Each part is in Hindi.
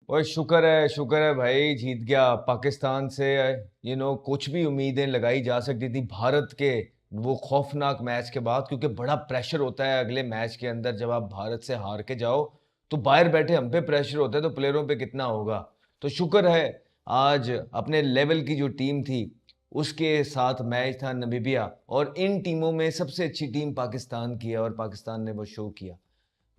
और शुक्र है भाई, जीत गया पाकिस्तान से। कुछ भी उम्मीदें लगाई जा सकती थी भारत के वो खौफनाक मैच के बाद, क्योंकि बड़ा प्रेशर होता है अगले मैच के अंदर। जब आप भारत से हार के जाओ तो बाहर बैठे हम पे प्रेशर होता है, तो प्लेयरों पे कितना होगा। तो शुक्र है आज अपने लेवल की जो टीम थी उसके साथ मैच था नमीबिया, और इन टीमों में सबसे अच्छी टीम पाकिस्तान की है और पाकिस्तान ने वो शो किया।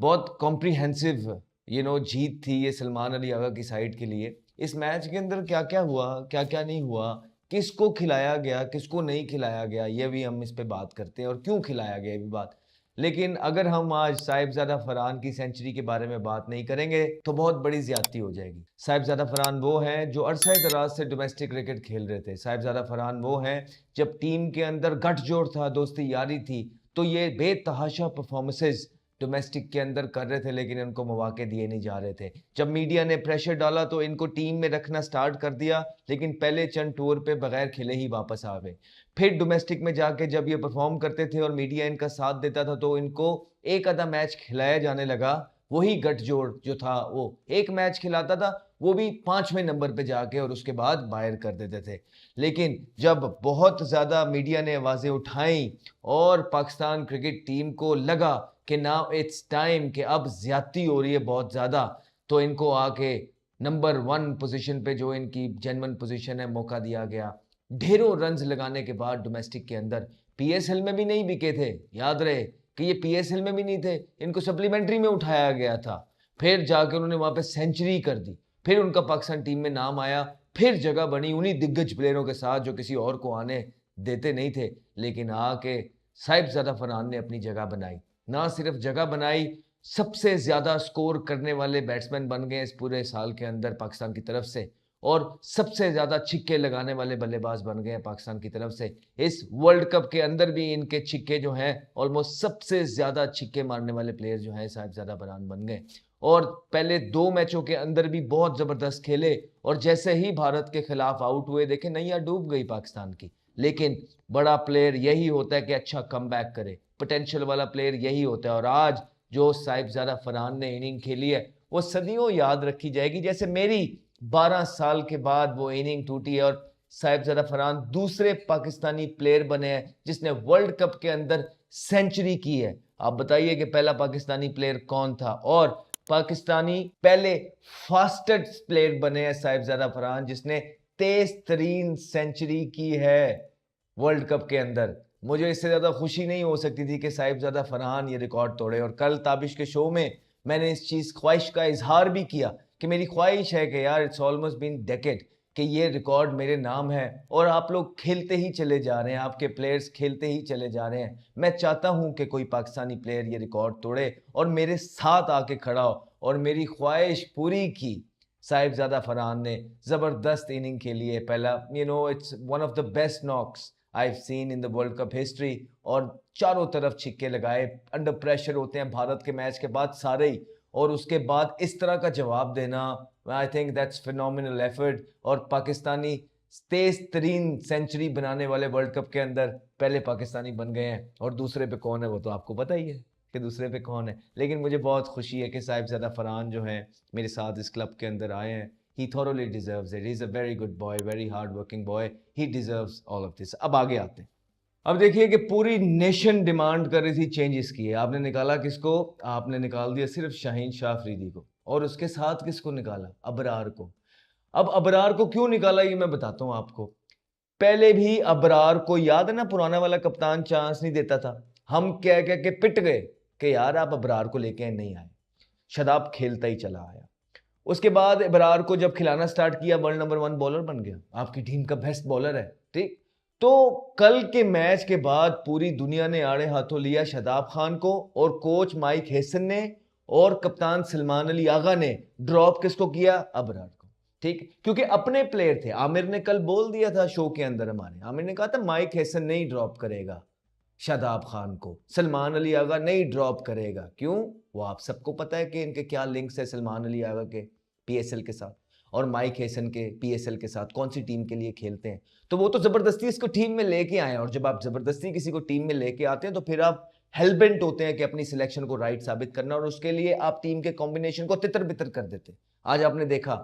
बहुत कॉम्प्रिहेंसिव जीत थी ये सलमान अली आगा की साइड के लिए। इस मैच के अंदर क्या क्या हुआ, क्या क्या नहीं हुआ, किसको खिलाया गया, किसको नहीं खिलाया गया, ये भी हम इस पे बात करते हैं, और क्यों खिलाया गया ये भी बात। लेकिन अगर हम आज साहिबजादा फरहान की सेंचुरी के बारे में बात नहीं करेंगे तो बहुत बड़ी ज्यादती हो जाएगी। साहिबजादा फरहान वो हैं जो अरसा दराज से डोमेस्टिक क्रिकेट खेल रहे थे। साहिबजादा फरहान वो हैं जब टीम के अंदर गठजोड़ था, दोस्ती यारी थी, तो ये बेतहाशा परफॉर्मेंसेज डोमेस्टिक के अंदर कर रहे थे, लेकिन इनको मौके दिए नहीं जा रहे थे। जब मीडिया ने प्रेशर डाला तो इनको टीम में रखना स्टार्ट कर दिया, लेकिन पहले चंद टूर पे बगैर खेले ही वापस आ गए। फिर डोमेस्टिक में जाके जब ये परफॉर्म करते थे और मीडिया इनका साथ देता था तो इनको एक आधा मैच खिलाया जाने लगा। वही गठजोड़ जो था वो एक मैच खिलाता था, वो भी 5वें नंबर पे जाके, और उसके बाद बाहर कर देते थे। लेकिन जब बहुत ज्यादा मीडिया ने आवाजें उठाई और पाकिस्तान क्रिकेट टीम को लगा कि नाउ इट्स टाइम, कि अब ज्यादती हो रही है बहुत ज्यादा, तो इनको आके नंबर 1 पोजीशन पे, जो इनकी जेन्युइन पोजीशन है, मौका दिया गया। ढेरों रन्स लगाने के बाद डोमेस्टिक के अंदर, पीएसएल में भी नहीं बिके थे, याद रहे कि ये पीएसएल में भी नहीं थे, इनको सप्लीमेंट्री में उठाया गया था। फिर जाके उन्होंने वहां पे सेंचुरी कर दी, फिर उनका पाकिस्तान टीम में नाम आया, फिर जगह बनी उन्हीं दिग्गज प्लेयरों के साथ जो किसी और को आने देते नहीं थे। लेकिन आके साहिबजादा फरहान ने अपनी जगह बनाई, ना सिर्फ जगह बनाई, सबसे ज्यादा स्कोर करने वाले बैट्समैन बन गए इस पूरे साल के अंदर पाकिस्तान की तरफ से, और सबसे ज्यादा छिक्के लगाने वाले बल्लेबाज बन गए पाकिस्तान की तरफ से। इस वर्ल्ड कप के अंदर भी इनके छिक्के जो हैं, ऑलमोस्ट सबसे ज्यादा छिक्के मारने वाले प्लेयर जो हैं साहिबजादा फरहान बन गए। और पहले 2 मैचों के अंदर भी बहुत जबरदस्त खेले, और जैसे ही भारत के खिलाफ आउट हुए, देखे नैया डूब गई पाकिस्तान की। लेकिन बड़ा प्लेयर यही होता है कि अच्छा कमबैक करे, पोटेंशियल वाला प्लेयर यही होता है। और आज जो साहिबजादा फरहान ने इनिंग खेली है वो सदियों याद रखी जाएगी। जैसे मेरी 12 साल के बाद वो इनिंग टूटी है, और साहिबजादा फरहान दूसरे पाकिस्तानी प्लेयर बने हैं जिसने वर्ल्ड कप के अंदर सेंचुरी की है। आप बताइए कि पहला पाकिस्तानी प्लेयर कौन था, और पाकिस्तानी पहले फास्टेस्ट प्लेयर बने हैं साहिबजादा फरहान, जिसने तेज तरीन सेंचुरी की है वर्ल्ड कप के अंदर। मुझे इससे ज्यादा खुशी नहीं हो सकती थी कि साहिबजादा फरहान ये रिकॉर्ड तोड़े। और कल ताबिश के शो में मैंने इस चीज ख्वाहिश का इजहार भी किया कि मेरी ख्वाहिश है कि यार इट्स ऑलमोस्ट बीन डेकेड कि ये रिकॉर्ड मेरे नाम है, और आप लोग खेलते ही चले जा रहे हैं, आपके प्लेयर्स खेलते ही चले जा रहे हैं। मैं चाहता हूं कि कोई पाकिस्तानी प्लेयर ये रिकॉर्ड तोड़े और मेरे साथ आके खड़ा हो, और मेरी ख्वाहिश पूरी की। साहिबजादा फरहान ने जबरदस्त इनिंग खेली है। पहला it's one of the best knocks I've seen in the World Cup history, और चारों तरफ छिक्के लगाए। अंडर प्रेशर होते हैं भारत के मैच के बाद सारे ही, और उसके बाद इस तरह का जवाब देना, I think that's phenomenal effort. और पाकिस्तानी तेज तरीन सेंचुरी बनाने वाले वर्ल्ड कप के अंदर पहले पाकिस्तानी बन गए हैं। और दूसरे पे कौन है वो तो आपको पता ही है कि दूसरे पे कौन है। लेकिन मुझे बहुत खुशी है कि साहिबजादा फरहान जो है मेरे साथ इस क्लब के अंदर आए हैं। He thoroughly deserves it. He's a very good boy, very hard working boy. He deserves all of this. अब आगे आते हैं। अब देखिए कि पूरी नेशन डिमांड कर रही थी चेंजेस की है। आपने निकाला किसको? आपने निकाल दिया सिर्फ शाहीन शाह अफरीदी को, और उसके साथ किसको निकाला? अबरार को। अब अबरार को क्यों निकाला ये मैं बताता हूं आपको। पहले भी अबरार को याद है ना, पुराना वाला कप्तान चांस नहीं देता था, हम कह कह के पिट गए कि यार आप अबरार को लेके नहीं आए, शदाब खेलता ही चला आया। उसके बाद इबरार को जब खिलाना स्टार्ट किया, वर्ल्ड नंबर 1 बॉलर बन गया, आपकी टीम का बेस्ट बॉलर है। ठीक, तो कल के मैच के बाद पूरी दुनिया ने आड़े हाथों लिया शदाब खान को, और कोच माइक हेसन ने और कप्तान सलमान अली आगा ने ड्रॉप किसको किया? अबरार को। ठीक, क्योंकि अपने प्लेयर थे। आमिर ने कल बोल दिया था शो के अंदर, हमारे आमिर ने कहा था माइक हेसन नहीं ड्रॉप करेगा शादाब खान को, सलमान अली आगा नहीं ड्रॉप करेगा। क्यों? वो आप सबको पता है कि इनके क्या लिंक्स है सलमान अली आगा के पीएसएल के साथ, और माइक हेसन के पीएसएल के साथ, कौन सी टीम के लिए खेलते हैं। तो वो तो जबरदस्ती इसको टीम में लेके आए, और जब आप जबरदस्ती किसी को टीम में लेके आते हैं तो फिर आप हेलबेंट होते हैं कि अपनी सिलेक्शन को राइट साबित करना, और उसके लिए आप टीम के कॉम्बिनेशन को तितर बितर कर देते हैं। आज आपने देखा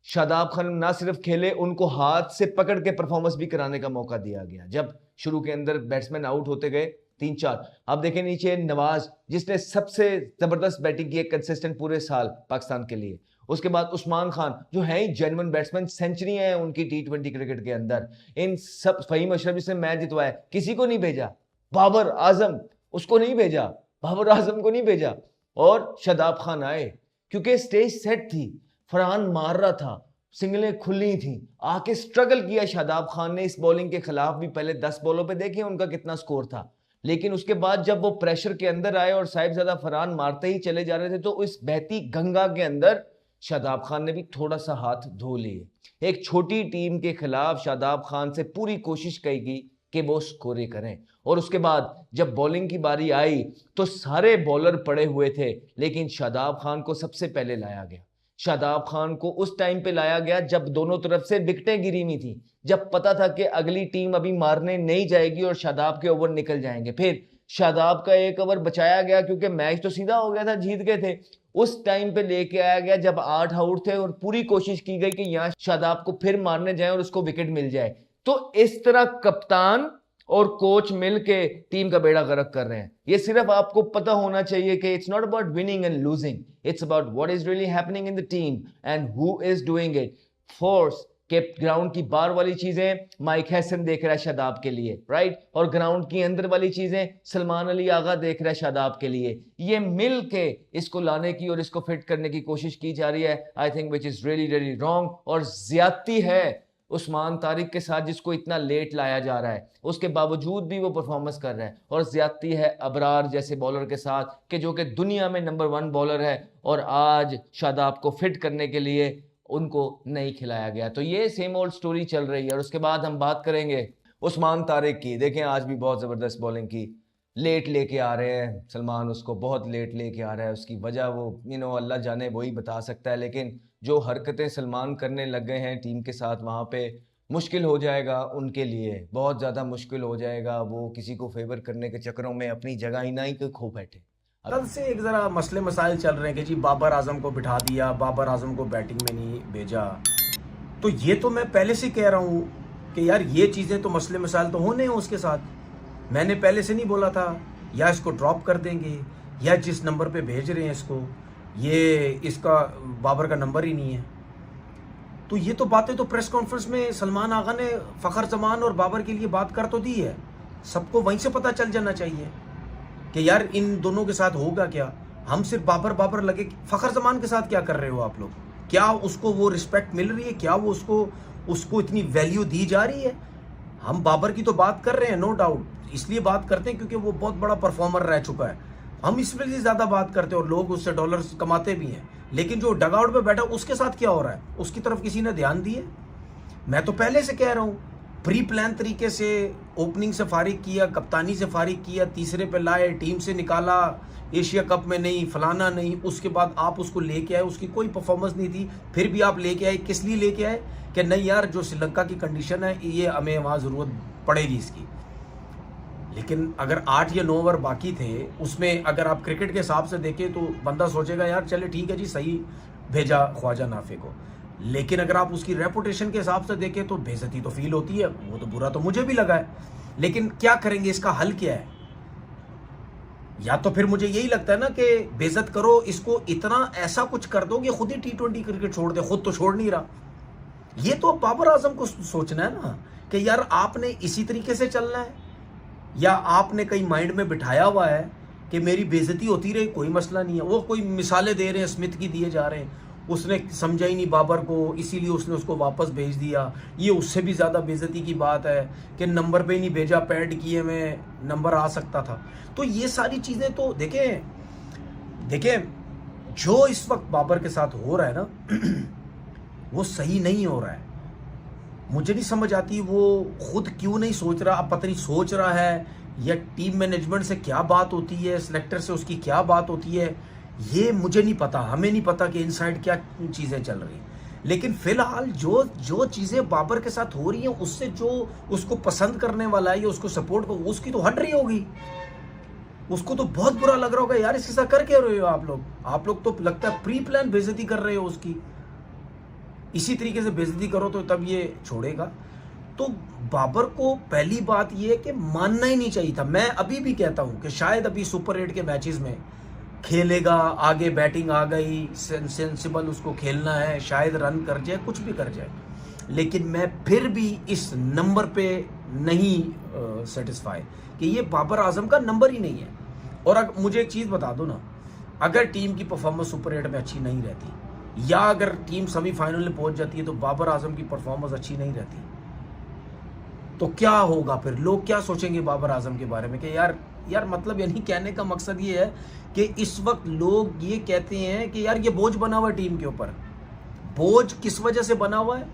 शादाब खान ना सिर्फ खेले, उनको हाथ से पकड़ के परफॉर्मेंस भी कराने का मौका दिया गया। जब शुरू के अंदर बैट्समैन आउट होते गए 3-4, आप देखें नीचे नवाज जिसने सबसे जबरदस्त बैटिंग की है कंसिस्टेंट पूरे साल पाकिस्तान के लिए। उसके बाद उस्मान खान जो है ही जेन्युइन बैट्समैन, सेंचुरी है उनकी T20 क्रिकेट के अंदर। इन सब, फहीम अशरफ जिसने मैच जितवाया, किसी को नहीं भेजा। बाबर आजम उसको नहीं भेजा, बाबर आजम को नहीं भेजा, और शादाब खान आए क्योंकि स्टेज सेट थी। फरहान मार रहा था, सिंगलें खुली थी, आके स्ट्रगल किया शादाब खान ने इस बॉलिंग के खिलाफ भी। पहले 10 बॉलों पे देखिए उनका कितना स्कोर था, लेकिन उसके बाद जब वो प्रेशर के अंदर आए और साहिबजादा फरहान मारते ही चले जा रहे थे, तो इस बहती गंगा के अंदर शादाब खान ने भी थोड़ा सा हाथ धो लिए। एक छोटी टीम के खिलाफ शादाब खान से पूरी कोशिश की गई कि वो स्कोर करें। और उसके बाद जब बॉलिंग की बारी आई तो सारे बॉलर पड़े हुए थे, लेकिन शादाब खान को सबसे पहले लाया गया। शादाब खान को उस टाइम पे लाया गया जब दोनों तरफ से विकेटें गिरी हुई थी, जब पता था कि अगली टीम अभी मारने नहीं जाएगी और शादाब के ओवर निकल जाएंगे। फिर शादाब का एक ओवर बचाया गया क्योंकि मैच तो सीधा हो गया था, जीत गए थे। उस टाइम पे लेके आया गया जब 8 आउट थे और पूरी कोशिश की गई कि यहां शादाब को फिर मारने जाए और उसको विकेट मिल जाए। तो इस तरह कप्तान और कोच मिलके टीम का बेड़ा गर्क कर रहे हैं। ये सिर्फ आपको पता होना चाहिए कि it's not about winning and losing, it's about what is really happening in the team and who is doing it. Force के ग्राउंड की बाहर वाली चीजें माइक हैसन देख रहा है शादाब के लिए, राइट, और ग्राउंड की अंदर वाली चीजें सलमान अली आगा देख रहा है शादाब के लिए। ये मिल के इसको लाने की और इसको फिट करने की कोशिश की जा रही है, I think which is really really wrong. और ज्यादती है उस्मान तारिक के साथ जिसको इतना लेट लाया जा रहा है, उसके बावजूद भी वो परफॉर्मेंस कर रहा है। और ज्यादती है अबरार जैसे बॉलर के साथ कि जो कि दुनिया में नंबर 1 बॉलर है, और आज शादाब को फिट करने के लिए उनको नहीं खिलाया गया। तो ये सेम ओल्ड स्टोरी चल रही है। और उसके बाद हम बात करेंगे उस्मान तारिक की। देखें आज भी बहुत ज़बरदस्त बॉलिंग की, लेट लेके आ रहे हैं सलमान, उसको बहुत लेट लेके आ रहा है। उसकी वजह वो अल्लाह जाने वही बता सकता है, लेकिन जो हरकतें सलमान करने लग गए हैं टीम के साथ, वहाँ पे मुश्किल हो जाएगा उनके लिए, बहुत ज़्यादा मुश्किल हो जाएगा। वो किसी को फेवर करने के चक्करों में अपनी जगह ही नहीं को खो बैठे। कल से एक ज़रा मसले मसाइल चल रहे हैं कि जी बाबर आजम को बिठा दिया, बाबर आजम को बैटिंग में नहीं भेजा। तो ये तो मैं पहले से कह रहा हूँ कि यार ये चीज़ें तो मसले मसाइल तो होने हैं उसके साथ। मैंने पहले से नहीं बोला था या इसको ड्रॉप कर देंगे या जिस नंबर पे भेज रहे हैं इसको, ये इसका बाबर का नंबर ही नहीं है। तो ये तो बातें तो प्रेस कॉन्फ्रेंस में सलमान आगा ने फ़खर जमान और बाबर के लिए बात कर तो दी है। सबको वहीं से पता चल जाना चाहिए कि यार इन दोनों के साथ होगा क्या। हम सिर्फ बाबर बाबर लगे, फ़खर जमान के साथ क्या कर रहे हो आप लोग? क्या उसको वो रिस्पेक्ट मिल रही है? क्या वो उसको इतनी वैल्यू दी जा रही है? हम बाबर की तो बात कर रहे हैं, नो डाउट, इसलिए बात करते हैं क्योंकि वो बहुत बड़ा परफॉर्मर रह चुका है। हम इस वजह से ज़्यादा बात करते हैं और लोग उससे डॉलर्स कमाते भी हैं। लेकिन जो डगआउट पे बैठा उसके साथ क्या हो रहा है, उसकी तरफ किसी ने ध्यान दिए? मैं तो पहले से कह रहा हूँ, प्री प्लान तरीके से ओपनिंग से फारिग किया, कप्तानी से फारिग किया, तीसरे पे लाए, टीम से निकाला, एशिया कप में नहीं, फलाना नहीं, उसके बाद आप उसको लेके आए, उसकी कोई परफॉर्मेंस नहीं थी, फिर भी आप लेके आए। किस लिए लेके आए? कि नहीं यार जो श्रीलंका की कंडीशन है ये हमें वहाँ ज़रूरत पड़ेगी इसकी। लेकिन अगर 8 या 9 ओवर बाकी थे, उसमें अगर आप क्रिकेट के हिसाब से देखें तो बंदा सोचेगा यार चले ठीक है जी, सही भेजा ख्वाजा नाफे को। लेकिन अगर आप उसकी रेपुटेशन के हिसाब से देखें तो बेइज्जती तो फील होती है। वो तो बुरा तो मुझे भी लगा है, लेकिन क्या करेंगे, इसका हल क्या है? या तो फिर मुझे यही लगता है ना कि बेइज्जत करो इसको, इतना ऐसा कुछ कर दो कि खुद ही T20 क्रिकेट छोड़ दे, खुद तो छोड़ नहीं रहा। ये तो बाबर आजम को सोचना है ना कि यार आपने इसी तरीके से चलना है, या आपने कहीं माइंड में बिठाया हुआ है कि मेरी बेइज्जती होती रही, कोई मसला नहीं है। वो कोई मिसालें दे रहे हैं, स्मिथ की दिए जा रहे हैं, उसने समझा ही नहीं बाबर को, इसीलिए उसने उसको वापस भेज दिया। ये उससे भी ज़्यादा बेइज्जती की बात है कि नंबर पे ही नहीं भेजा, पैड किए में नंबर आ सकता था। तो ये सारी चीज़ें तो देखें जो इस वक्त बाबर के साथ हो रहा है ना वो सही नहीं हो रहा है। मुझे नहीं समझ आती वो खुद क्यों नहीं सोच रहा। अब पता नहीं सोच रहा है या टीम मैनेजमेंट से क्या बात होती है, सिलेक्टर से उसकी क्या बात होती है, ये मुझे नहीं पता, हमें नहीं पता कि इनसाइड क्या चीज़ें चल रही हैं। लेकिन फिलहाल जो चीज़ें बाबर के साथ हो रही हैं उससे जो उसको पसंद करने वाला है या उसको सपोर्ट को, उसकी तो हट रही होगी। उसको तो बहुत बुरा लग रहा होगा यार इसके साथ कर क्या रहे हो आप लोग तो लगता है प्री प्लान बेइज्जती कर रहे हो उसकी। इसी तरीके से बेइज्जती करो तो तब ये छोड़ेगा। तो बाबर को पहली बात ये है कि मानना ही नहीं चाहिए था। मैं अभी भी कहता हूं कि शायद अभी सुपर 8 के मैचेस में खेलेगा, आगे बैटिंग आ गई, सेंसिबल उसको खेलना है, शायद रन कर जाए, कुछ भी कर जाए, लेकिन मैं फिर भी इस नंबर पे नहीं सेटिस्फाई कि ये बाबर आजम का नंबर ही नहीं है। और अगर मुझे एक चीज़ बता दो ना, अगर टीम की परफॉर्मेंस सुपर 8 में अच्छी नहीं रहती या अगर टीम सेमीफाइनल में पहुंच जाती है तो बाबर आजम की परफॉर्मेंस अच्छी नहीं रहती, तो क्या होगा फिर? लोग क्या सोचेंगे बाबर आजम के बारे में कि यार मतलब यानी कहने का मकसद ये है कि इस वक्त लोग ये कहते हैं कि यार ये बोझ बना हुआ है टीम के ऊपर। बोझ किस वजह से बना हुआ है?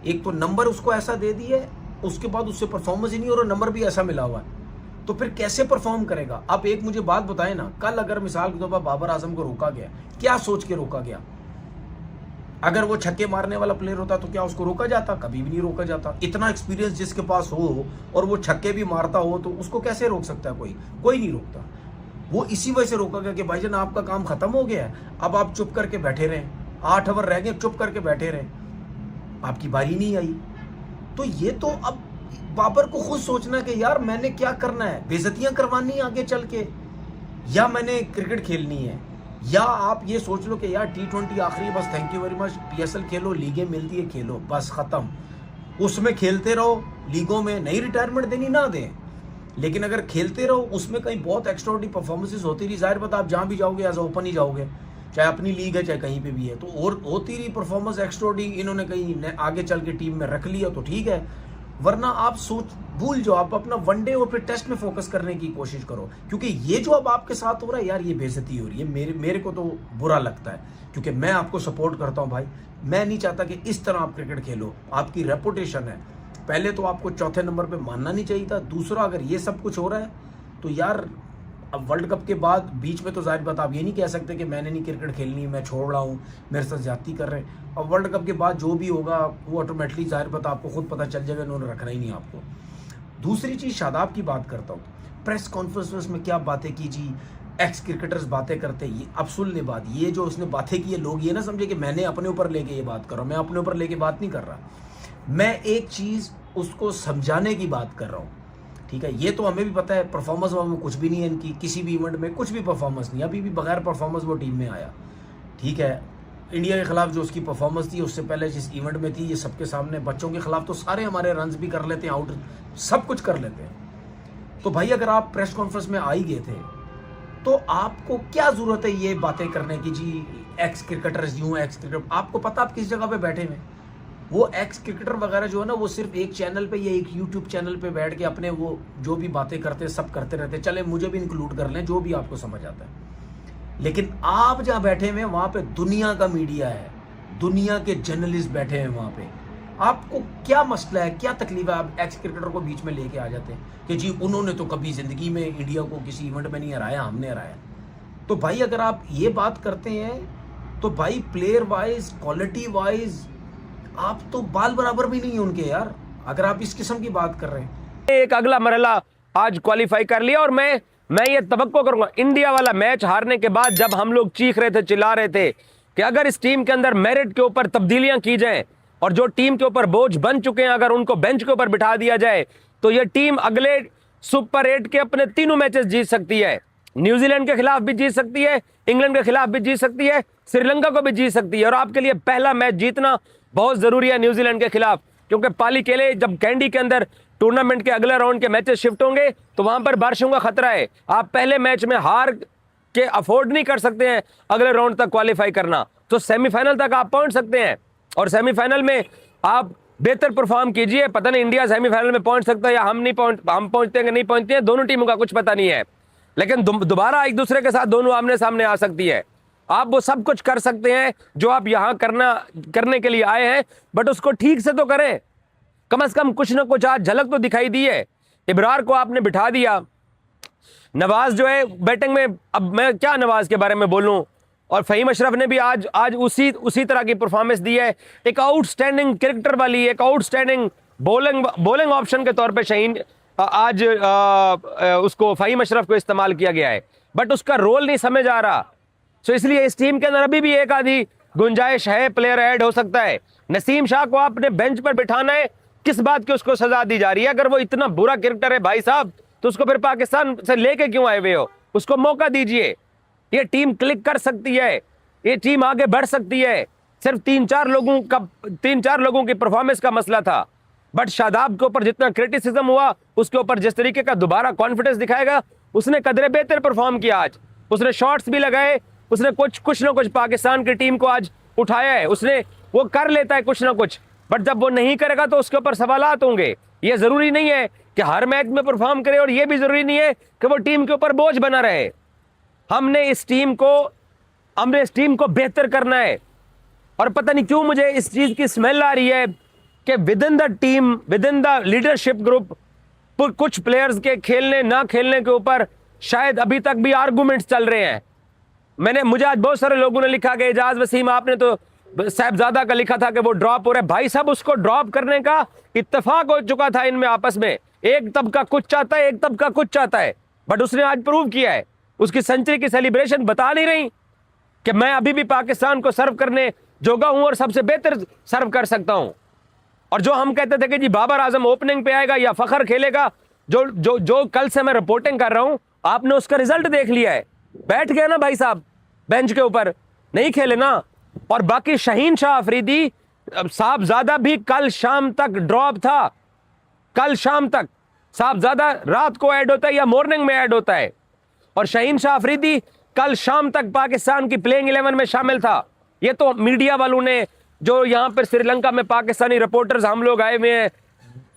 एक तो नंबर उसको ऐसा दे दिया है, उसके बाद उससे परफॉर्मेंस ही नहीं और नंबर भी ऐसा मिला हुआ है, तो फिर कैसे परफॉर्म करेगा? आप एक मुझे बात बताएं ना, कल अगर मिसाल के तौर पर बाबर आजम को रोका गया, क्या सोच के रोका गया? अगर वो छक्के मारने वाला प्लेयर होता तो क्या उसको रोका जाता? कभी भी नहीं रोका जाता। इतना एक्सपीरियंस जिसके पास हो और वो छक्के भी मारता हो तो उसको कैसे रोक सकता है? कोई नहीं रोकता। वो इसी वजह से रोका गया कि भाईजान आपका काम खत्म हो गया है, अब आप चुप करके बैठे रहें, 8 ओवर रह गए, चुप करके बैठे रहें, आपकी बारी नहीं आई। तो ये तो अब बाबर को खुद सोचना कि यार मैंने क्या करना है, बेइज्जतियां करवानी आगे चल के, या मैंने क्रिकेट खेलनी है, या आप ये सोच लो कि यार T20 आखिरी, बस thank you very much, PSL खेलो, लीगें मिलती है खेलो, बस खत्म, उसमें खेलते रहो, लीगों में नहीं रिटायरमेंट देनी ना दें, लेकिन अगर खेलते रहो, उसमें कहीं बहुत एक्स्ट्राऑर्डिनरी परफॉर्मेंसेस होती रही, जाहिर बात आप जहाँ भी जाओगे एज ओपन ही जाओगे, चाहे अपनी लीग है चाहे कहीं पे भी है, तो और होती रही परफॉर्मेंस एक्स्ट्राऑर्डिनरी, इन्होंने कहीं आगे चल के टीम में रख लिया तो ठीक है, वरना आप सोच भूल जाओ, आप अपना वनडे और फिर टेस्ट में फोकस करने की कोशिश करो। क्योंकि ये जो अब आपके साथ हो रहा है यार, ये बेइज्जती हो रही है, मेरे को तो बुरा लगता है, क्योंकि मैं आपको सपोर्ट करता हूं भाई, मैं नहीं चाहता कि इस तरह आप क्रिकेट खेलो, आपकी रेपुटेशन है, पहले तो आपको चौथे नंबर पे मानना नहीं चाहिए था। दूसरा, अगर ये सब कुछ हो रहा है तो यार अब वर्ल्ड कप के बाद बीच में तो जाहिर बात आप ये नहीं कह सकते कि मैंने नहीं क्रिकेट खेलनी, मैं छोड़ रहा हूँ, मेरे साथ ज्यादती कर रहे हैं। अब वर्ल्ड कप के बाद जो भी होगा वो ऑटोमेटिकली जाहिर बात आपको खुद पता चल जाएगा, इन्होंने रखना ही नहीं आपको। दूसरी चीज़, शादाब की बात करता हूँ, प्रेस कॉन्फ्रेंस में क्या बातें की जी, एक्स क्रिकेटर्स बातें करते हैं, ये अब सुन ले बात, ये जो उसने बातें की है, लोग ये ना समझे कि मैंने अपने ऊपर लेके ये बात कर रहा हूँ, मैं अपने ऊपर लेके बात नहीं कर रहा, मैं एक चीज़ उसको समझाने की बात कर रहा हूँ, ठीक है? ये तो हमें भी पता है परफॉर्मेंस में कुछ भी नहीं है इनकी, किसी भी इवेंट में कुछ भी परफॉर्मेंस नहीं, अभी भी बगैर परफॉर्मेंस वो टीम में आया, ठीक है? इंडिया के खिलाफ जो उसकी परफॉर्मेंस थी, उससे पहले जिस इवेंट में थी, ये सबके सामने, बच्चों के खिलाफ तो सारे हमारे रन्स भी कर लेते हैं, आउट सब कुछ कर लेते हैं। तो भाई अगर आप प्रेस कॉन्फ्रेंस में आ ही गए थे तो आपको क्या जरूरत है ये बातें करने की जी, एक्स क्रिकेटर्स यूं, एक्स क्रिकेटर, आपको पता आप किस जगह पे बैठे हुए? वो एक्स क्रिकेटर वगैरह जो है ना, वो सिर्फ एक चैनल पे या एक यूट्यूब चैनल पे बैठ के अपने वो जो भी बातें करते हैं सब करते रहते हैं, चले मुझे भी इंक्लूड कर लें, जो भी आपको समझ आता है। लेकिन आप जहाँ बैठे हुए हैं वहां पे दुनिया का मीडिया है, दुनिया के जर्नलिस्ट बैठे हैं वहां पे, आपको क्या मसला है, क्या तकलीफ है? आप एक्स क्रिकेटर को बीच में लेके आ जाते हैं कि जी उन्होंने तो कभी जिंदगी में इंडिया को किसी इवेंट में नहीं हराया, हमने हराया। तो भाई अगर आप ये बात करते हैं तो भाई प्लेयर वाइज, क्वालिटी वाइज आप तो बाल बराबर भी नहीं है उनके यार, अगर आप इस किस्म की बात कर रहे हैं। एक अगला मरहला आज क्वालिफाई कर लिया, और मैं ये तवक्को करूंगा, इंडिया वाला मैच हारने के बाद जब हम लोग चीख रहे थे, चिल्ला रहे थे कि अगर इस टीम के अंदर मेरिट के ऊपर तब्दीलियां की जाएं और जो टीम के ऊपर बोझ बन चुके हैं अगर उनको बेंच के ऊपर बिठा दिया जाए तो ये टीम अगले सुपर 8 के अपने तीनों मैचेस जीत सकती है। न्यूजीलैंड के खिलाफ भी जीत सकती है, इंग्लैंड के खिलाफ भी जीत सकती है, श्रीलंका को भी जीत सकती है। और आपके लिए पहला मैच जीतना बहुत जरूरी है न्यूजीलैंड के खिलाफ, क्योंकि पाली केले जब कैंडी के अंदर टूर्नामेंट के अगले राउंड के मैचेस शिफ्ट होंगे तो वहां पर बारिशों का खतरा है। आप पहले मैच में हार के अफोर्ड नहीं कर सकते हैं अगले राउंड तक क्वालिफाई करना, तो सेमीफाइनल तक आप पहुंच सकते हैं। और सेमीफाइनल में आप बेहतर परफॉर्म कीजिए, पता नहीं इंडिया सेमीफाइनल में पहुंच सकता है या हम पहुंचते हैं कि नहीं पहुंचते हैं, दोनों टीमों का कुछ पता नहीं है, लेकिन दोबारा एक दूसरे के साथ दोनों आमने सामने आ सकती है। आप वो सब कुछ कर सकते हैं जो आप यहां करने के लिए आए हैं, बट उसको ठीक से तो करें, कम से कम कुछ ना कुछ आज झलक तो दिखाई दी है। इब्रार को आपने बिठा दिया, नवाज जो है बैटिंग में, अब मैं क्या नवाज के बारे में बोलूं, और फहीम अशरफ ने भी आज उसी तरह की परफॉर्मेंस दी है, एक आउटस्टैंडिंग क्रिकेटर वाली, एक आउटस्टैंडिंग बॉलिंग ऑप्शन के तौर पे शाहीन आज उसको फहीम अशरफ को इस्तेमाल किया गया है, बट उसका रोल नहीं समझ आ रहा। सो इसलिए इस टीम के अंदर अभी भी एक आधी गुंजाइश है, प्लेयर ऐड हो सकता है। नसीम शाह को आपने बेंच पर बिठाना है, किस बात की उसको सजा दी जा रही है? अगर वो इतना बुरा क्रिकेटर है भाई साहब, तो उसको फिर पाकिस्तान से लेके क्यों आए हुए हो? उसको मौका दीजिए। ये टीम क्लिक कर सकती है, ये टीम आगे बढ़ सकती है। सिर्फ 3-4 लोगों की परफॉर्मेंस का मसला था, बट शादाब के ऊपर जितना क्रिटिसिज्म हुआ, उसके ऊपर जिस तरीके का दोबारा कॉन्फिडेंस दिखाएगा, उसने कदरे बेहतर परफॉर्म किया। आज उसने शॉट्स भी लगाए, उसने कुछ ना कुछ पाकिस्तान की टीम को आज उठाया है। उसने वो कर लेता है कुछ ना कुछ, बट जब वो नहीं करेगा तो उसके ऊपर सवालात होंगे। ये जरूरी नहीं है कि हर मैच में परफॉर्म करे, और ये भी जरूरी नहीं है कि वो टीम के ऊपर बोझ बना रहे। हमने इस टीम को बेहतर करना है। और पता नहीं क्यों मुझे इस चीज की स्मेल आ रही है कि with in the team, with in the leadership group, कुछ प्लेयर्स के खेलने ना खेलने के ऊपर शायद अभी तक भी आर्गुमेंट्स चल रहे हैं। मुझे आज बहुत सारे लोगों ने लिखा कि एजाज वसीम आपने तो साहबजादा का लिखा था कि वो ड्रॉप हो रहा है। भाई साहब, उसको ड्रॉप करने का इत्तेफाक हो चुका था इनमें आपस में। एक तबका कुछ चाहता है, एक तबका कुछ चाहता है, बट उसने आज प्रूव किया है। उसकी सेंचुरी की सेलिब्रेशन बता नहीं रही कि मैं अभी भी पाकिस्तान को सर्व करने जोगा हूं और सबसे बेहतर सर्व कर सकता हूं। और जो हम कहते थे कि जी बाबर आजम ओपनिंग पे आएगा या फखर खेलेगा, जो जो जो कल से मैं रिपोर्टिंग कर रहा हूं, आपने उसका रिजल्ट देख लिया है। बैठ गया ना भाई साहब बेंच के ऊपर, नहीं खेले ना। और बाकी शाहीन शाह अफरीदी साहबजादा भी कल शाम तक ड्रॉप था। कल शाम तक साहबजादा रात को ऐड होता है या मॉर्निंग में ऐड होता है, और शाहीन शाह अफरीदी कल शाम तक पाकिस्तान की प्लेइंग 11 में शामिल था। ये तो मीडिया वालों ने, जो यहाँ पर श्रीलंका में पाकिस्तानी रिपोर्टर्स हम लोग आए हुए हैं,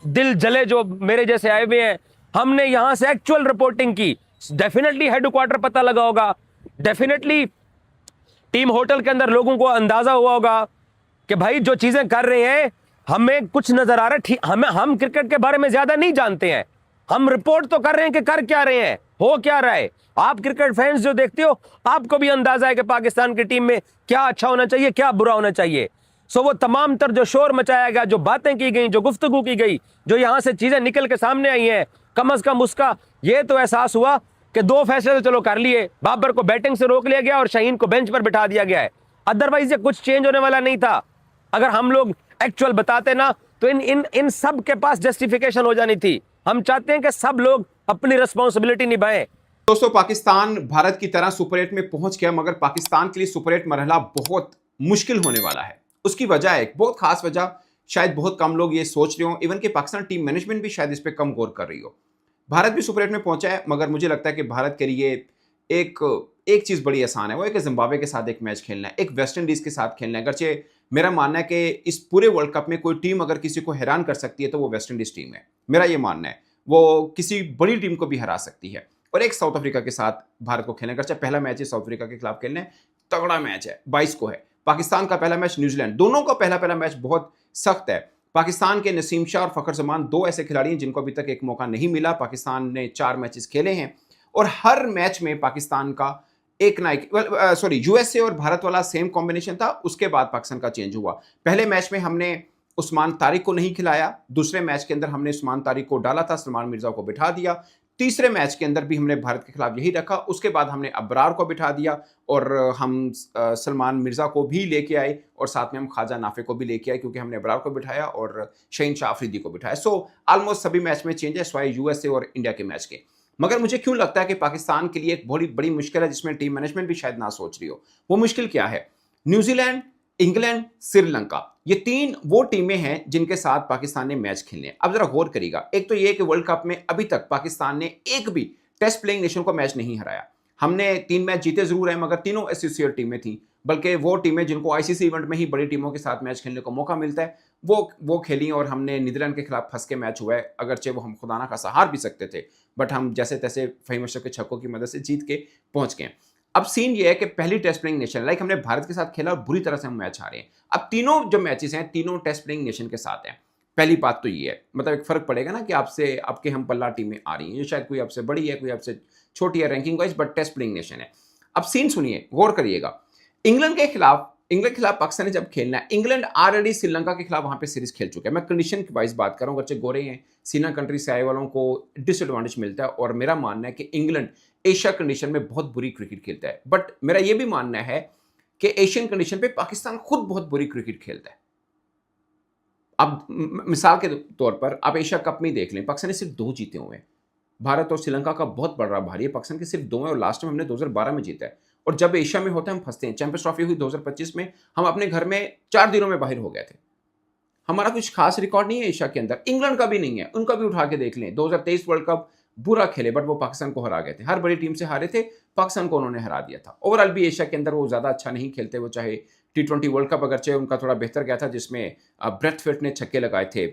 दिल जले जो मेरे जैसे आए हुए हैं, हमने यहां से एक्चुअल रिपोर्टिंग की। डेफिनेटली हेडक्वार्टर पता लगा होगा, डेफिनेटली टीम होटल के अंदर लोगों को अंदाजा हुआ होगा कि भाई जो चीजें कर रहे हैं हमें कुछ नजर आ रहा है। हम क्रिकेट के बारे में ज्यादा नहीं जानते हैं, हम रिपोर्ट तो कर रहे हैं कि कर क्या रहे हैं, हो क्या रहा है। आप क्रिकेट फैंस जो देखते हो, आपको भी अंदाजा है कि पाकिस्तान की टीम में क्या अच्छा होना चाहिए, क्या बुरा होना चाहिए। सो वो तमाम तर जो शोर मचाया गया, जो बातें की गई, जो गुफ्तगू की गई, जो यहां से चीजें निकल के सामने आई हैं, कम अज कम उसका ये तो एहसास हुआ कि 2 फैसले तो चलो कर लिए। बाबर को बैटिंग से रोक लिया गया और शाहीन को बेंच पर बिठा दिया गया है। अदरवाइज ये कुछ चेंज होने वाला नहीं था। अगर हम लोग एक्चुअल बताते ना, तो इन सब के पास जस्टिफिकेशन हो जानी थी। हम चाहते हैं कि सब लोग अपनी रिस्पॉन्सिबिलिटी निभाएं। दोस्तों, पाकिस्तान भारत की तरह सुपर 8 में पहुंच गया, मगर पाकिस्तान के लिए सुपर 8 मरहला बहुत मुश्किल होने वाला है। उसकी वजह है, एक बहुत खास वजह, शायद बहुत कम लोग ये सोच रहे हो, इवन कि पाकिस्तान टीम मैनेजमेंट भी शायद इस पर कम गौर कर रही हो। भारत भी सुपर 8 में पहुंचा है, मगर मुझे लगता है कि भारत के लिए एक चीज बड़ी आसान है, वो है कि जिम्बाब्वे के साथ एक मैच खेलना है, एक वेस्ट इंडीज के साथ खेलना है। अगरचे मेरा मानना है कि इस पूरे वर्ल्ड कप में कोई टीम अगर किसी को हैरान कर सकती है तो वो वेस्ट इंडीज टीम है। मेरा ये मानना है, वो किसी बड़ी टीम को भी हरा सकती है। और एक साउथ अफ्रीका के साथ भारत को खेलना, अगरचे पहला मैच है साउथ अफ्रीका के खिलाफ खेलना है, तगड़ा मैच है, 22 को है। पाकिस्तान का पहला मैच न्यूजीलैंड, दोनों का पहला मैच बहुत सख्त है। पाकिस्तान के नसीम शाह और फखर जमान 2 ऐसे खिलाड़ी हैं जिनको अभी तक एक मौका नहीं मिला। पाकिस्तान ने 4 मैचेस खेले हैं और हर मैच में पाकिस्तान का एक ना एक यूएसए और भारत वाला सेम कॉम्बिनेशन था। उसके बाद पाकिस्तान का चेंज हुआ। पहले मैच में हमने उस्मान तारिक को नहीं खिलाया, दूसरे मैच के अंदर हमने उस्मान तारिक को डाला था, सलमान मिर्जा को बिठा दिया, तीसरे मैच के अंदर भी हमने भारत के खिलाफ यही रखा। उसके बाद हमने अबरार को बिठा दिया और हम सलमान मिर्जा को भी लेके आए और साथ में हम ख्वाजा नाफे को भी लेके आए, क्योंकि हमने अबरार को बिठाया और शाहीन शाह अफरीदी को बिठाया। सो ऑलमोस्ट सभी मैच में चेंज है, स्वाय यूएसए और इंडिया के मैच के। मगर मुझे क्यों लगता है कि पाकिस्तान के लिए एक बड़ी बड़ी मुश्किल है, जिसमें टीम मैनेजमेंट भी शायद ना सोच रही हो। वो मुश्किल क्या है? न्यूजीलैंड, इंग्लैंड, श्रीलंका, ये 3 वो टीमें हैं जिनके साथ पाकिस्तान ने मैच खेलने हैं। अब जरा गौर करिएगा, एक तो ये कि वर्ल्ड कप में अभी तक पाकिस्तान ने एक भी टेस्ट प्लेइंग नेशन को मैच नहीं हराया। हमने 3 मैच जीते जरूर हैं, मगर तीनों एसोसिएट टीमें थी, बल्कि वो टीमें जिनको आईसीसी इवेंट में ही बड़ी टीमों के साथ मैच खेलने का मौका मिलता है वो खेली। और हमने नीदरलैंड के खिलाफ फंस के मैच हुआ है, अगरचे वो हम खुदाना का हार भी सकते थे, बट हम जैसे तैसे फहीम अशरफ के छक्कों की मदद से जीत के पहुंच गए। अब सीन ये है कि पहली टेस्ट प्लेइंग नेशन, लाइक हमने भारत के साथ खेला और बुरी तरह से हम मैच हारे हैं। अब तीनों जो मैचेस हैं, तीनों टेस्ट प्लेइंग नेशन के साथ हैं। पहली बात तो ये है, मतलब एक फर्क पड़ेगा ना कि आपके हम पल्ला टीमें आ रही हैं, शायद कोई आपसे बड़ी है, कोई आपसे छोटी है ranking wise, but test playing nation है। अब सीन सुनिए, गौर करिएगा। इंग्लैंड के खिलाफ पाकिस्तान ने जब खेलना है, इंग्लैंड ऑलरेडी श्रीलंका के खिलाफ वहां पे सीरीज खेल चुका है। मैं कंडीशन की वाइज बात कर रहा हूँ, बच्चे गोरे हैं, सीना कंट्री से आए वालों को डिसएडवांटेज मिलता है, और मेरा मानना है कि इंग्लैंड एशिया कंडीशन में बहुत बुरी क्रिकेट खेलता है। बट मेरा यह भी मानना है कि एशियन कंडीशन पे पाकिस्तान खुद बहुत बुरी क्रिकेट खेलता है। अब मिसाल के तौर पर आप एशिया कप में देख लें, पाकिस्तान ने सिर्फ 2 जीते हुए हैं। भारत और श्रीलंका का बहुत बड़ा भारी है, पाकिस्तान के सिर्फ 2 हैं और लास्ट में हमने 2012 में जीता है। और जब एशिया में होता है हम फंसते हैं। चैंपियंस ट्रॉफी हुई 2025 में, हम अपने घर में 4 दिनों में बाहर हो गए थे। हमारा कुछ खास रिकॉर्ड नहीं है एशिया के अंदर, इंग्लैंड का भी नहीं है, उनका भी उठा के देख लें। 2023 वर्ल्ड कप बुरा खेले बट वो पाकिस्तान को हरा गए थे, हर बड़ी टीम से हारे थे, पाकिस्तान को उन्होंने हरा दिया था। ओवरऑल भी एशिया के अंदर वो ज्यादा अच्छा नहीं खेलते, वो चाहे T20 वर्ल्ड कप अगर चाहे उनका थोड़ा बेहतर गया था, जिसमें ब्रेथवेट ने छक्के लगाए थे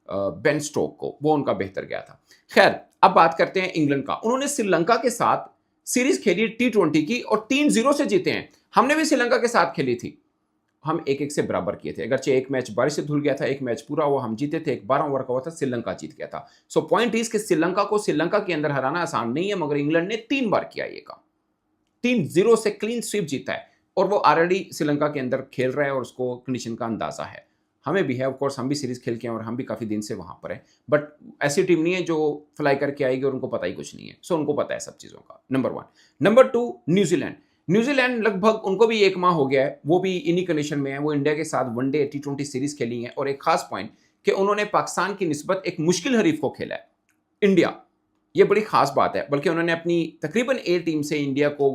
बेन स्टोक को, वो उनका बेहतर गया था। खैर, अब बात करते हैं इंग्लैंड का। उन्होंने श्रीलंका के साथ सीरीज खेली T20 की और 3-0 से जीते हैं। हमने भी श्रीलंका के साथ खेली थी, हम 1-1 से बराबर किए थे। अगरचे एक मैच बारिश से धुल गया था, एक मैच पूरा हुआ हम जीते थे, एक 12 ओवर का हुआ था, श्रीलंका जीत गया था। सो पॉइंट इज कि श्रीलंका को श्रीलंका के अंदर हराना आसान नहीं है, मगर इंग्लैंड ने 3 बार किया ये काम, 3-0 से क्लीन स्वीप जीता है और वो ऑलरेडी श्रीलंका के अंदर खेल रहा है और उसको कंडीशन का अंदाजा है। हमें भी है, ऑफ कोर्स हम भी सीरीज खेल के हैं और हम भी काफी दिन से वहां पर हैं, बट ऐसी टीम नहीं है जो फ्लाई करके आएगी और उनको पता ही कुछ नहीं है। सो उनको पता है सब चीजों का, नंबर 1। नंबर 2, न्यूजीलैंड लगभग उनको भी 1 माह हो गया है, वो भी इन्हीं कंडीशन में है। वो इंडिया के साथ वनडे T20 सीरीज खेली है और एक खास पॉइंट कि उन्होंने पाकिस्तान की निस्बत एक मुश्किल हरीफ को खेला है, इंडिया। ये बड़ी खास बात है, बल्कि उन्होंने अपनी तकरीबन A टीम से इंडिया को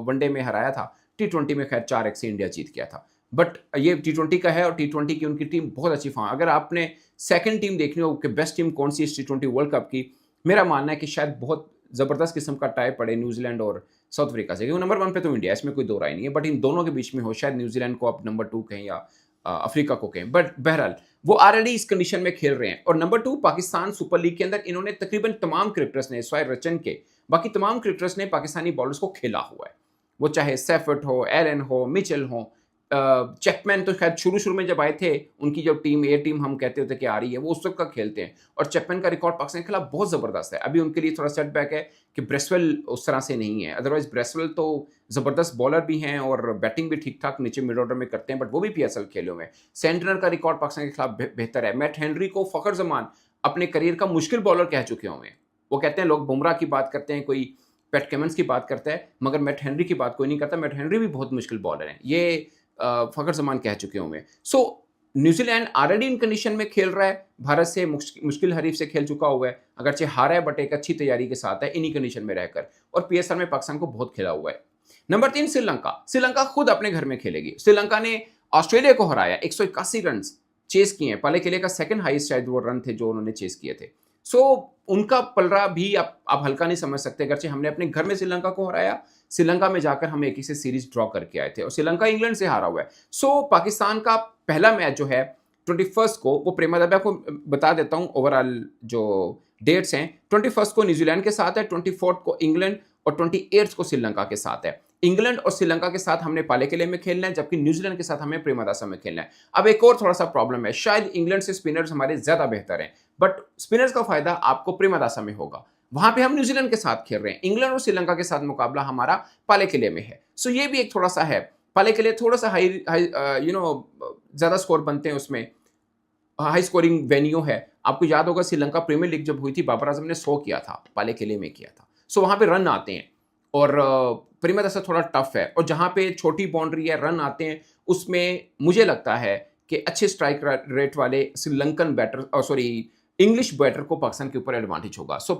वनडे में हराया था। T20 में खैर 4-1 से इंडिया जीत गया था, बट ये T20 का है और T20 की उनकी टीम बहुत अच्छी फॉर्म। अगर आपने सेकंड टीम देखनी हो कि बेस्ट टीम कौन सी इस T20 वर्ल्ड कप की, मेरा मानना है कि शायद बहुत जबरदस्त किस्म का टाई पड़े न्यूजीलैंड और साउथ अफ्रीका से, क्योंकि नंबर 1 पे तो इंडिया, इसमें कोई दो राय नहीं है, बट इन दोनों के बीच में हो, शायद न्यूजीलैंड को आप नंबर 2 कहें या अफ्रीका को कहें, बट बहरहाल वो ऑलरेडी इस कंडीशन में खेल रहे हैं। और नंबर 2, पाकिस्तान सुपर लीग के अंदर इन्होंने तकरीबन तमाम क्रिकेटर्स ने, स्वाय रचन के बाकी तमाम क्रिकेटर्स ने पाकिस्तानी बॉलर्स को खेला हुआ है। वो चाहे सैफर्ट हो, एलन हो, मिचेल हो, चैपमैन तो शायद शुरू में जब आए थे, उनकी जब टीम A टीम हम कहते होते कि आ रही है, वो उस वक्त का खेलते हैं और चैपमैन का रिकॉर्ड पाकिस्तान के खिलाफ बहुत जबरदस्त है। अभी उनके लिए थोड़ा सेटबैक है कि ब्रेसवेल उस तरह से नहीं है, अदरवाइज ब्रेसवेल तो जबरदस्त बॉलर भी हैं और बैटिंग भी ठीक ठाक नीचे मिड ऑर्डर में करते हैं, बट वो भी PSL खेले हुए हैं। सेंटनर का रिकॉर्ड पाकिस्तान के खिलाफ बेहतर है। मैट हेनरी को फखर जमान अपने करियर का मुश्किल बॉलर कह चुके हुए हैं। वो कहते हैं, लोग बुमराह की बात करते हैं, कोई पैट कमिंस की बात करता है, मगर मैट हेनरी की बात कोई नहीं करता। मैट हेनरी भी बहुत मुश्किल बॉलर है, ये फखर जमान कह चुके होंगे। सो न्यूजीलैंड ऑलरेडी इन कंडीशन में खेल रहा है, भारत से मुश्किल हरीफ से खेल चुका हुआ है, अगरचे हारा है बट एक अच्छी तैयारी के साथ है इन्हीं कंडीशन में रहकर, और PSL में पाकिस्तान को बहुत खेला हुआ है। नंबर 3, श्रीलंका खुद अपने घर में खेलेगी। श्रीलंका ने ऑस्ट्रेलिया को हराया, 181 रन चेस किए हैं, पहले खेले का सेकंड हाईएस्ट शायद वो रन थे जो उन्होंने चेस किए थे। सो उनका पलड़ा भी आप हल्का नहीं समझ सकते, अगरचे हमने अपने घर में श्रीलंका को हराया, श्रीलंका में जाकर हम 1-1 से सीरीज ड्रॉ करके आए थे और श्रीलंका इंग्लैंड से हारा हुआ है। सो पाकिस्तान का पहला मैच जो है 21 को, वो प्रेमादाबा को बता देता हूं, ओवरऑल जो डेट्स हैं, 21 को न्यूजीलैंड के साथ है, 24 को इंग्लैंड और 28 को श्रीलंका के साथ है। इंग्लैंड और श्रीलंका के साथ हमने पाले किले में खेलना है, जबकि न्यूजीलैंड के साथ हमें प्रेमादासा में खेलना है। अब एक और थोड़ा सा प्रॉब्लम है, शायद इंग्लैंड से स्पिनर्स हमारे ज्यादा बेहतर हैं, बट स्पिनर्स का फायदा आपको प्रेमादासा में होगा, वहां पे हम न्यूजीलैंड के साथ खेल रहे हैं। इंग्लैंड और श्रीलंका के साथ मुकाबला हमारा पाले किले में है। सो ये भी एक थोड़ा सा है, पाले किले थोड़ा सा हाई ज्यादा स्कोर बनते हैं, उसमें हाई स्कोरिंग वेन्यू है। आपको याद होगा श्रीलंका प्रीमियर लीग जब हुई थी, बाबर आजम ने 100 किया था, पाले किले में किया था। सो वहां पे रन आते हैं और प्रेमादासा थोड़ा टफ है, और जहां पे छोटी बाउंड्री है, रन आते हैं, उसमें मुझे लगता है कि अच्छे स्ट्राइक रेट वाले श्रीलंकन बैटर, इंग्लिश बैटर को पाकिस्तान के ऊपर एडवांटेज होगा। सो